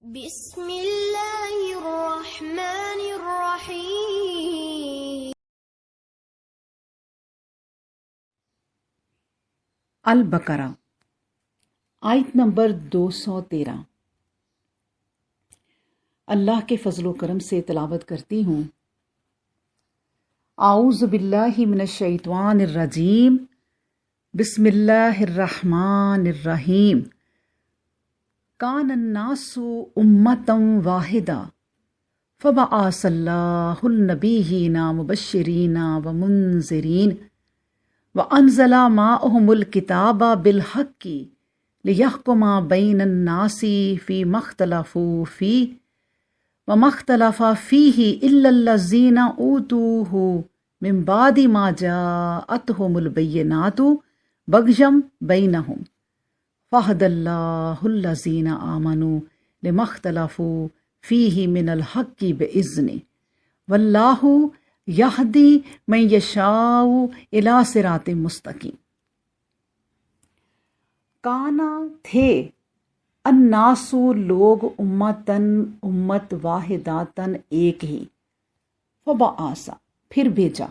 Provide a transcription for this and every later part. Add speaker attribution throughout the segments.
Speaker 1: بسم اللہ الرحمن الرحیم۔
Speaker 2: البقرہ آیت نمبر 213۔ اللہ کے فضل و کرم سے تلاوت کرتی ہوں۔ اعوذ باللہ من الشیطان الرجیم، بسم اللہ الرحمن الرحیم۔ کان الناس امۃ واحدہ فبعث اللہ النبیین مبشرین ومنذرین وانزل معهم الکتاب بالحق لیحکم بین الناس فیما اختلفوا فیہ وما اختلف فیہ الا الذین اوتوہ من بعد ما جاءتهم البینات بغیا بینہم فہد اللہ الذین آمنوا لما اختلفوا فیہ من الحق بإذنہ واللہ یہدی من یشاء الی صراط مستقیم۔ کانا تھے الناس لوگ امتن امت واحداتن ایک ہی، فبعث پھر بھیجا،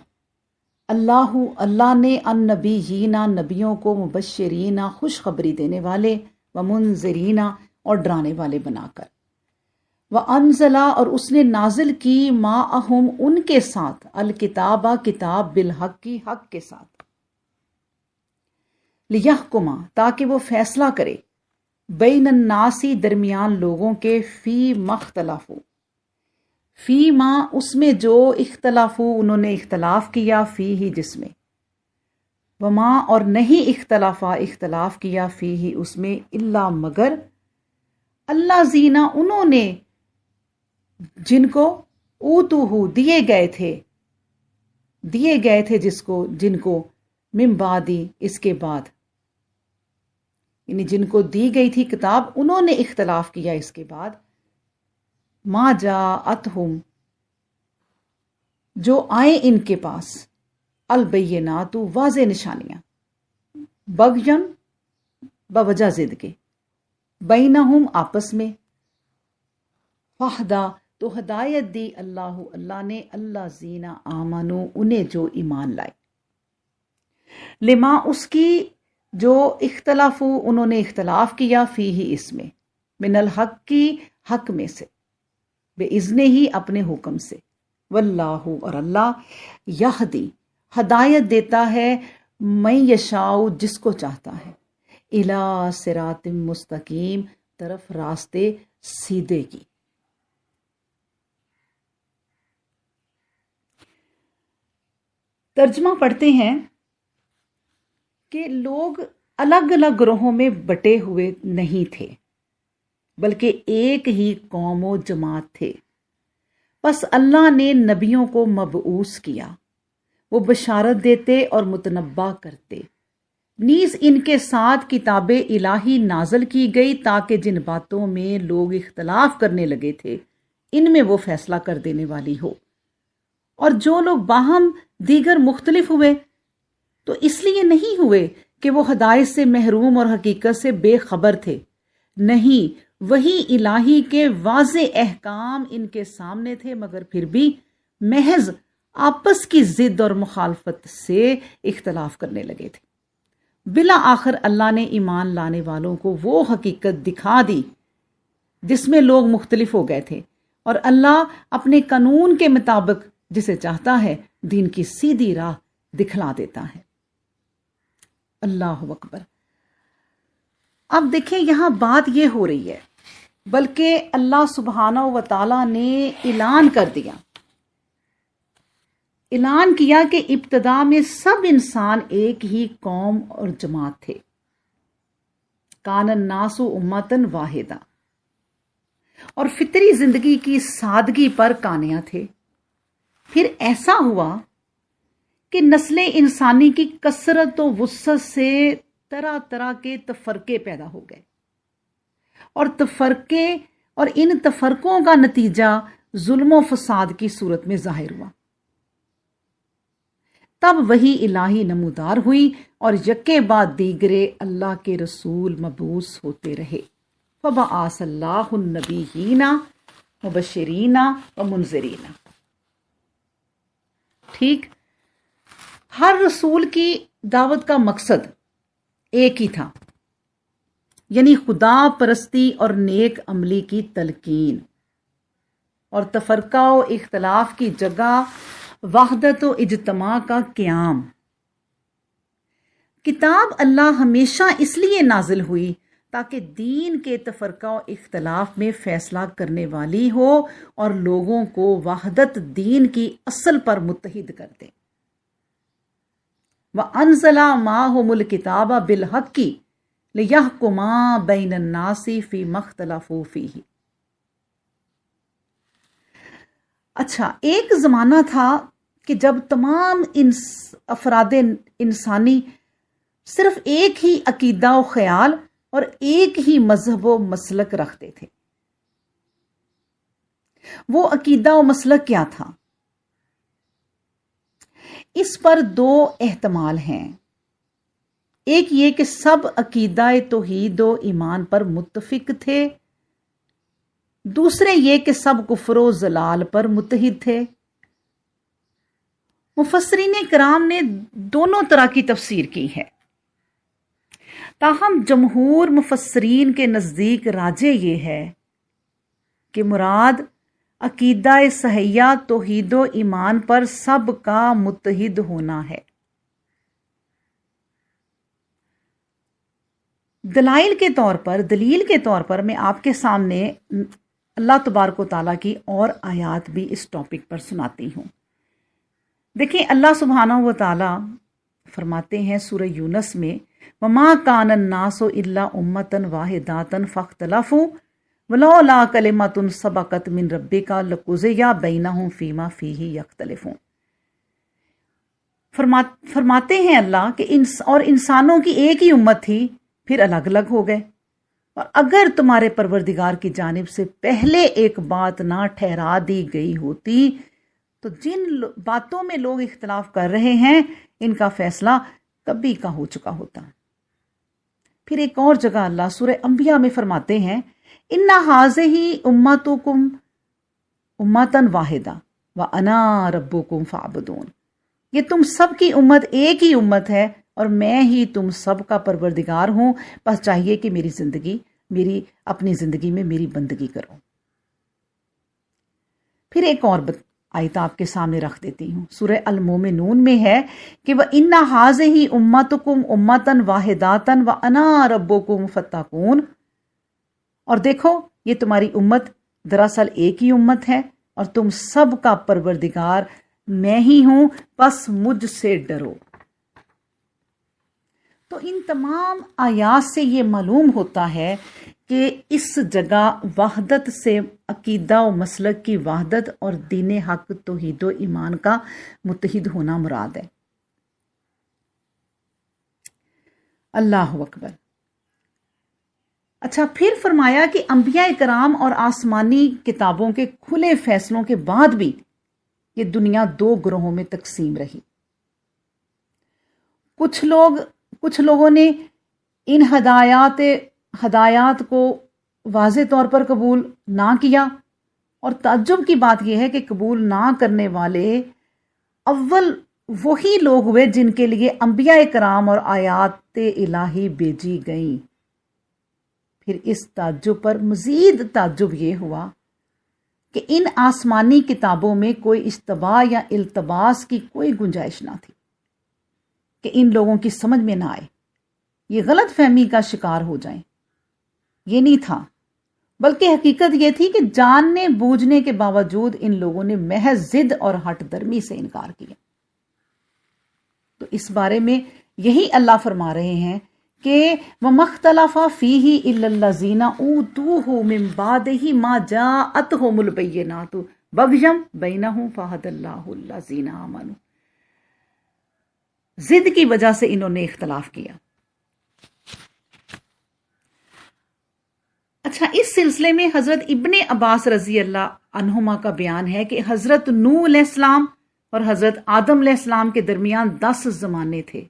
Speaker 2: اللہ نے النبیین نبیوں کو مبشرین خوشخبری دینے والے ومنذرین اور ڈرانے والے بنا کر، وانزل اور اس نے نازل کی معہم ان کے ساتھ الکتاب کتاب بالحق کی حق کے ساتھ، لیحکما تاکہ وہ فیصلہ کرے، بین الناسی درمیان لوگوں کے، فی مختلفو فی ما اس میں جو اختلافو انہوں نے اختلاف کیا، فی ہی جس میں، وما اور نہیں اختلافا اختلاف کیا، فی ہی اس میں، الا مگر، اللہ زینا انہوں نے جن کو اوتوہ دیے گئے تھے جن کو من بعدی اس کے بعد، یعنی جن کو دی گئی تھی کتاب انہوں نے اختلاف کیا اس کے بعد، ما جاءتہم جو آئے ان کے پاس، البینات واضح نشانیاں، بغین بوجہ ضد کے، بینہم آپس میں، فہدا تو ہدایت دی اللہ نے، اللہ زینا آمنو انہیں جو ایمان لائے، لما اس کی جو اختلافو انہوں نے اختلاف کیا، فی ہی اس میں، من الحق کی حق میں سے، بے اذن ہی اپنے حکم سے، واللہ اور اللہ یہدی ہدایت دیتا ہے، من یشاء جس کو چاہتا ہے، الی صراط مستقیم طرف راستے سیدھے کی۔ ترجمہ پڑھتے ہیں کہ لوگ الگ الگ گروہوں میں بٹے ہوئے نہیں تھے، بلکہ ایک ہی قوم و جماعت تھے۔ پس اللہ نے نبیوں کو مبعوث کیا، وہ بشارت دیتے اور متنبہ کرتے، نیز ان کے ساتھ کتاب الہی نازل کی گئی تاکہ جن باتوں میں لوگ اختلاف کرنے لگے تھے ان میں وہ فیصلہ کر دینے والی ہو۔ اور جو لوگ باہم دیگر مختلف ہوئے تو اس لیے نہیں ہوئے کہ وہ ہدایت سے محروم اور حقیقت سے بے خبر تھے، نہیں، وہی الہی کے واضح احکام ان کے سامنے تھے، مگر پھر بھی محض آپس کی ضد اور مخالفت سے اختلاف کرنے لگے تھے۔ بالآخر اللہ نے ایمان لانے والوں کو وہ حقیقت دکھا دی جس میں لوگ مختلف ہو گئے تھے، اور اللہ اپنے قانون کے مطابق جسے چاہتا ہے دین کی سیدھی راہ دکھلا دیتا ہے۔ اللہ اکبر۔ اب دیکھیں یہاں بات یہ ہو رہی ہے، بلکہ اللہ سبحانہ و تعالی نے اعلان کیا کہ ابتدا میں سب انسان ایک ہی قوم اور جماعت تھے، کان الناس امتن واحدہ، اور فطری زندگی کی سادگی پر کانیاں تھے۔ پھر ایسا ہوا کہ نسل انسانی کی کثرت و وسعت سے طرح طرح کے تفرقے پیدا ہو گئے، اور ان تفرقوں کا نتیجہ ظلم و فساد کی صورت میں ظاہر ہوا۔ تب وحی الہی نمودار ہوئی اور یکے بعد دیگرے اللہ کے رسول مبعوث ہوتے رہے۔ فبعث اللہ النبیین مبشرین ومنذرین. ٹھیک، ہر رسول کی دعوت کا مقصد ایک ہی تھا، یعنی خدا پرستی اور نیک عملی کی تلقین، اور تفرقہ و اختلاف کی جگہ وحدت و اجتماع کا قیام. کتاب اللہ ہمیشہ اس لیے نازل ہوئی تاکہ دین کے تفرقہ و اختلاف میں فیصلہ کرنے والی ہو اور لوگوں کو وحدت دین کی اصل پر متحد کر دے. وَأَنزَلَ مَعَهُمُ الْكِتَابَ بِالْحَقِّ لِيَحْكُمَ بَيْنَ النَّاسِ فِيمَا اخْتَلَفُوا فِيهِ. اچھا، ایک زمانہ تھا کہ جب تمام افراد انسانی صرف ایک ہی عقیدہ و خیال اور ایک ہی مذہب و مسلک رکھتے تھے. وہ عقیدہ و مسلک کیا تھا؟ اس پر دو احتمال ہیں. ایک یہ کہ سب عقیدہ توحید و ایمان پر متفق تھے، دوسرے یہ کہ سب کفر و ضلال پر متحد تھے. مفسرین کرام نے دونوں طرح کی تفسیر کی ہے، تاہم جمہور مفسرین کے نزدیک راجح یہ ہے کہ مراد عقیدہ صحیحہ توحید و ایمان پر سب کا متحد ہونا ہے. دلیل کے طور پر میں آپ کے سامنے اللہ تبارک و تعالیٰ کی اور آیات بھی اس ٹاپک پر سناتی ہوں. دیکھیں، اللہ سبحانہ و تعالیٰ فرماتے ہیں سورہ یونس میں، وَمَا كَانَ النَّاسُ إِلَّا أُمَّةً وَاحِدَةً فَاخْتَلَفُوا وَلَوْلَا كَلِمَةٌ سَبَقَتْ مِنْ رَبِّكَ لَقُضِيَ بَيْنَهُمْ فِيمَا فِيهِ يَخْتَلِفُونَ. فرماتے ہیں اللہ کہ انسانوں کی ایک ہی امت تھی، پھر الگ الگ ہو گئے، اور اگر تمہارے پروردگار کی جانب سے پہلے ایک بات نہ ٹھہرا دی گئی ہوتی تو جن باتوں میں لوگ اختلاف کر رہے ہیں ان کا فیصلہ کبھی کا ہو چکا ہوتا. پھر ایک اور جگہ اللہ سورہ انبیاء میں فرماتے ہیں، اِنَّ هَٰذِهِ أُمَّتُكُمْ أُمَّةً وَاحِدَةً وَأَنَا رَبُّكُمْ فَاعْبُدُونِ. یہ تم سب کی امت ایک ہی امت ہے اور میں ہی تم سب کا پروردگار ہوں، بس چاہیے کہ اپنی زندگی میں میری بندگی کرو. پھر ایک اور آیت آپ کے سامنے رکھ دیتی ہوں، سورہ المومنون میں ہے کہ وَإِنَّ هَٰذِهِ أُمَّتُكُمْ أُمَّةً وَاحِدَةً وَأَنَا رَبُّكُمْ فَاتَّقُونِ. اور دیکھو، یہ تمہاری امت دراصل ایک ہی امت ہے اور تم سب کا پروردگار میں ہی ہوں، بس مجھ سے ڈرو. تو ان تمام آیات سے یہ معلوم ہوتا ہے کہ اس جگہ وحدت سے عقیدہ و مسلک کی وحدت اور دین حق توحید و ایمان کا متحد ہونا مراد ہے. اللہ اکبر. اچھا، پھر فرمایا کہ انبیاء کرام اور آسمانی کتابوں کے کھلے فیصلوں کے بعد بھی یہ دنیا دو گروہوں میں تقسیم رہی. کچھ لوگوں نے ان ہدایات کو واضح طور پر قبول نہ کیا، اور تعجب کی بات یہ ہے کہ قبول نہ کرنے والے اول وہی لوگ ہوئے جن کے لیے انبیاء کرام اور آیات الہی بھیجی گئیں. پھر اس تعجب پر مزید تعجب یہ ہوا کہ ان آسمانی کتابوں میں کوئی اشتباہ یا التباس کی کوئی گنجائش نہ تھی کہ ان لوگوں کی سمجھ میں نہ آئے، یہ غلط فہمی کا شکار ہو جائیں. یہ نہیں تھا، بلکہ حقیقت یہ تھی کہ جاننے بوجھنے کے باوجود ان لوگوں نے محض ضد اور ہٹ درمی سے انکار کیا. تو اس بارے میں یہی اللہ فرما رہے ہیں کہ وَمَا اخْتَلَفَ فِيهِ إِلَّا الَّذِينَ أُوتُوهُ مِن بَعْدِ مَا جَاءَتْهُمُ الْبَيِّنَاتُ بَغْيًا بَيْنَهُمْ فَهَدَى اللَّهُ الَّذِينَ آمَنُوا. ضد کی وجہ سے انہوں نے اختلاف کیا. اچھا، اس سلسلے میں حضرت ابن عباس رضی اللہ عنہما کا بیان ہے کہ حضرت نوح علیہ السلام اور حضرت آدم علیہ السلام کے درمیان 10 زمانے تھے.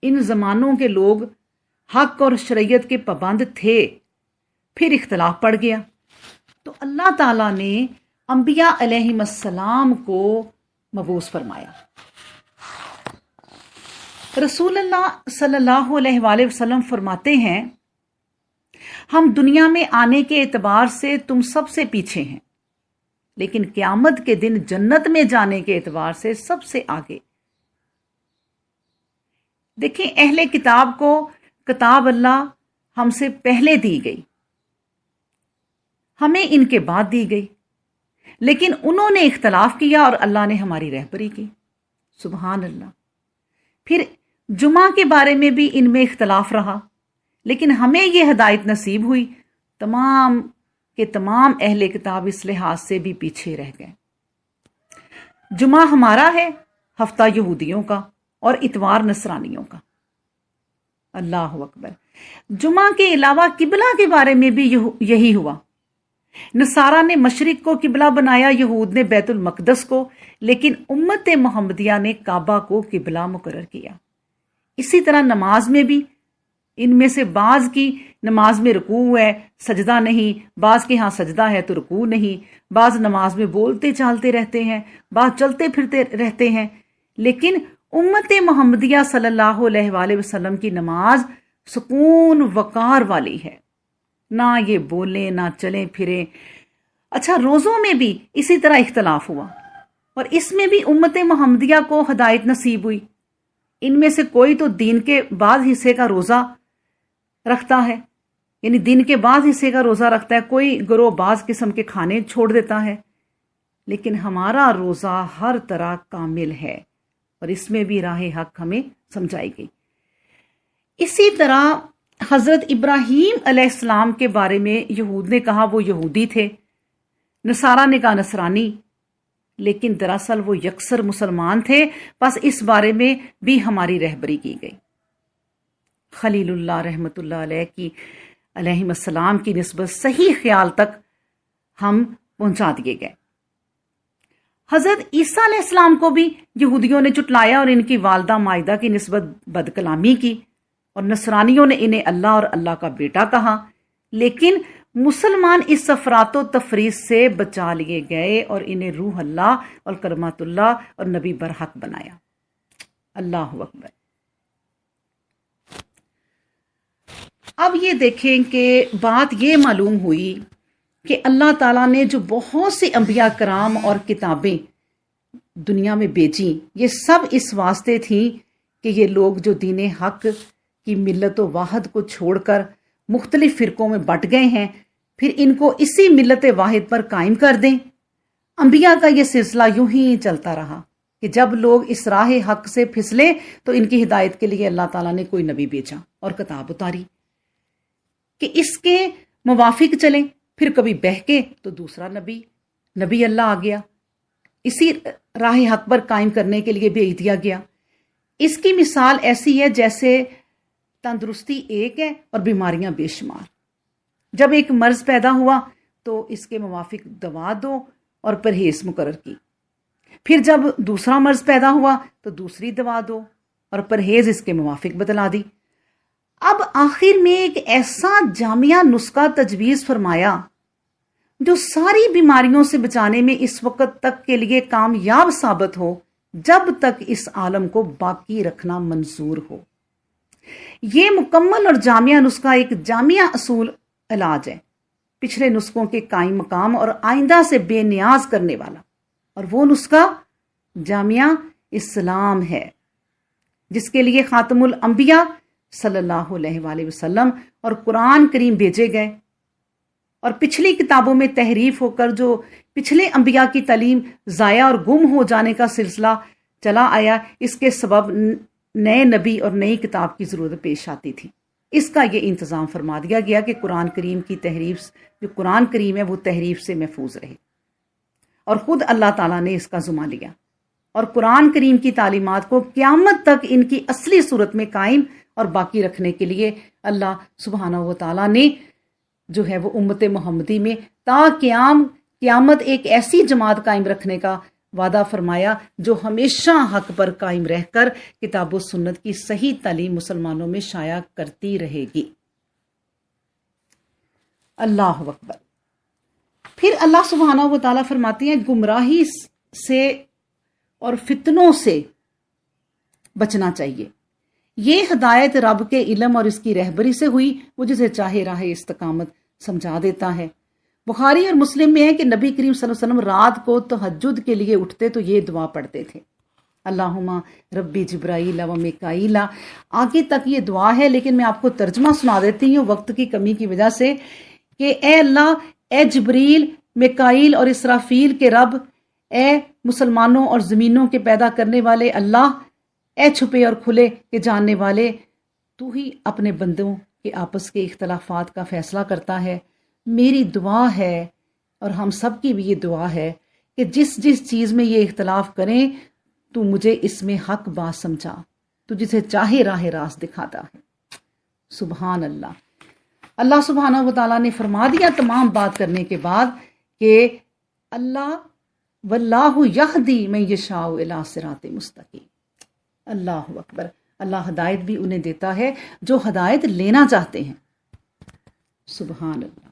Speaker 2: ان زمانوں کے لوگ حق اور شریعت کے پابند تھے، پھر اختلاف پڑ گیا تو اللہ تعالیٰ نے انبیاء علیہم السلام کو مبعوث فرمایا۔ رسول اللہ صلی اللہ علیہ وآلہ وسلم فرماتے ہیں، ہم دنیا میں آنے کے اعتبار سے تم سب سے پیچھے ہیں، لیکن قیامت کے دن جنت میں جانے کے اعتبار سے سب سے آگے۔ دیکھیں، اہل کتاب کو کتاب اللہ ہم سے پہلے دی گئی، ہمیں ان کے بعد دی گئی، لیکن انہوں نے اختلاف کیا اور اللہ نے ہماری رہبری کی۔ سبحان اللہ۔ پھر جمعہ کے بارے میں بھی ان میں اختلاف رہا، لیکن ہمیں یہ ہدایت نصیب ہوئی۔ تمام کے تمام اہل کتاب اس لحاظ سے بھی پیچھے رہ گئے۔ جمعہ ہمارا ہے، ہفتہ یہودیوں کا اور اتوار نصرانیوں کا۔ اللہ اکبر۔ جمعہ کے علاوہ قبلہ کے بارے میں بھی یہی ہوا۔ نصارہ نے مشرق کو قبلہ بنایا، یہود نے بیت المقدس کو، لیکن امت محمدیہ نے کعبہ کو قبلہ مقرر کیا۔ اسی طرح نماز میں بھی ان میں سے بعض کی نماز میں رکوع ہے، سجدہ نہیں، بعض کے ہاں سجدہ ہے تو رکوع نہیں، بعض نماز میں بولتے چالتے رہتے ہیں، بعض چلتے پھرتے رہتے ہیں، لیکن امت محمدیہ صلی اللہ علیہ وآلہ وسلم کی نماز سکون وقار والی ہے، نہ یہ بولیں نہ چلیں پھریں۔ اچھا، روزوں میں بھی اسی طرح اختلاف ہوا، اور اس میں بھی امت محمدیہ کو ہدایت نصیب ہوئی۔ ان میں سے کوئی تو دین کے بعض حصے کا روزہ رکھتا ہے، یعنی دن کے بعض حصے کا روزہ رکھتا ہے، کوئی گروہ بعض قسم کے کھانے چھوڑ دیتا ہے، لیکن ہمارا روزہ ہر طرح کامل ہے، اور اس میں بھی راہ حق ہمیں سمجھائی گئی۔ اسی طرح حضرت ابراہیم علیہ السلام کے بارے میں یہود نے کہا وہ یہودی تھے، نصارہ نے کہا نصرانی، لیکن دراصل وہ یکسر مسلمان تھے، بس اس بارے میں بھی ہماری رہبری کی گئی۔ خلیل اللہ رحمۃ اللہ علیہ کی علیہم السلام کی نسبت صحیح خیال تک ہم پہنچا دیے گئے۔ حضرت عیسیٰ علیہ السلام کو بھی یہودیوں نے جھٹلایا اور ان کی والدہ مائدہ کی نسبت بد کلامی کی، اور نصرانیوں نے انہیں اللہ اور اللہ کا بیٹا کہا، لیکن مسلمان اس افراط و تفریط سے بچا لیے گئے اور انہیں روح اللہ اور کلمات اللہ اور نبی برحق بنایا۔ اللہ اکبر۔ اب یہ دیکھیں کہ بات یہ معلوم ہوئی کہ اللہ تعالیٰ نے جو بہت سی انبیاء کرام اور کتابیں دنیا میں بھیجیں، یہ سب اس واسطے تھیں کہ یہ لوگ جو دین حق کی ملت و واحد کو چھوڑ کر مختلف فرقوں میں بٹ گئے ہیں، پھر ان کو اسی ملت واحد پر قائم کر دیں۔ انبیاء کا یہ سلسلہ یوں ہی چلتا رہا کہ جب لوگ اس راہ حق سے پھسلے تو ان کی ہدایت کے لیے اللہ تعالیٰ نے کوئی نبی بھیجا اور کتاب اتاری کہ اس کے موافق چلیں، پھر کبھی بہکے تو دوسرا نبی اللہ آ گیا، اسی راہ حق پر قائم کرنے کے لیے بھیج دیا گیا۔ اس کی مثال ایسی ہے جیسے تندرستی ایک ہے اور بیماریاں بے شمار۔ جب ایک مرض پیدا ہوا تو اس کے موافق دوا دو اور پرہیز مقرر کی، پھر جب دوسرا مرض پیدا ہوا تو دوسری دوا دو اور پرہیز اس کے موافق بتلا دی۔ اب آخر میں ایک ایسا جامعہ نسخہ تجویز فرمایا جو ساری بیماریوں سے بچانے میں اس وقت تک کے لیے کامیاب ثابت ہو جب تک اس عالم کو باقی رکھنا منظور ہو۔ یہ مکمل اور جامعہ نسخہ ایک جامعہ اصول علاج ہے، پچھلے نسخوں کے قائم مقام اور آئندہ سے بے نیاز کرنے والا، اور وہ نسخہ جامعہ اسلام ہے جس کے لیے خاتم الانبیاء صلی اللہ علیہ وآلہ وسلم اور قرآن کریم بھیجے گئے، اور پچھلی کتابوں میں تحریف ہو کر جو پچھلے انبیاء کی تعلیم ضائع اور گم ہو جانے کا سلسلہ چلا آیا، اس کے سبب نئے نبی اور نئی کتاب کی ضرورت پیش آتی تھی۔ اس کا یہ انتظام فرما دیا گیا کہ قرآن کریم کی تحریف، جو قرآن کریم ہے وہ تحریف سے محفوظ رہے، اور خود اللہ تعالیٰ نے اس کا ذمہ لیا، اور قرآن کریم کی تعلیمات کو قیامت تک ان کی اصلی صورت میں قائم اور باقی رکھنے کے لیے اللہ سبحانہ و تعالیٰ نے جو ہے وہ امت محمدی میں تا قیامت ایک ایسی جماعت قائم رکھنے کا وعدہ فرمایا جو ہمیشہ حق پر قائم رہ کر کتاب و سنت کی صحیح تعلیم مسلمانوں میں شائع کرتی رہے گی۔ اللہ اکبر۔ پھر اللہ سبحانہ و تعالیٰ فرماتے ہیں گمراہی سے اور فتنوں سے بچنا چاہیے۔ یہ ہدایت رب کے علم اور اس کی رہبری سے ہوئی، وہ جسے چاہے راہ استقامت سمجھا دیتا ہے۔ بخاری اور مسلم میں ہے کہ نبی کریم صلی اللہ علیہ وسلم رات کو تہجد کے لیے اٹھتے تو یہ دعا پڑھتے تھے، اللہم ربی جبرائیل و میکائیل۔ آگے تک یہ دعا ہے لیکن میں آپ کو ترجمہ سنا دیتی ہوں وقت کی کمی کی وجہ سے، کہ اے اللہ، اے جبریل، میکائیل اور اسرافیل کے رب، اے مسلمانوں اور زمینوں کے پیدا کرنے والے اللہ، اے چھپے اور کھلے کے جاننے والے، تو ہی اپنے بندوں کے آپس کے اختلافات کا فیصلہ کرتا ہے۔ میری دعا ہے اور ہم سب کی بھی یہ دعا ہے کہ جس جس چیز میں یہ اختلاف کریں تو مجھے اس میں حق بات سمجھا، تو جسے چاہے راہ راست دکھاتا ہے۔ سبحان اللہ۔ اللہ سبحانہ و تعالیٰ نے فرما دیا تمام بات کرنے کے بعد کہ اللہ واللہ یہدی من یشاء الی صراط مستقیم۔ اللہ اکبر۔ اللہ ہدایت بھی انہیں دیتا ہے جو ہدایت لینا چاہتے ہیں۔ سبحان اللہ۔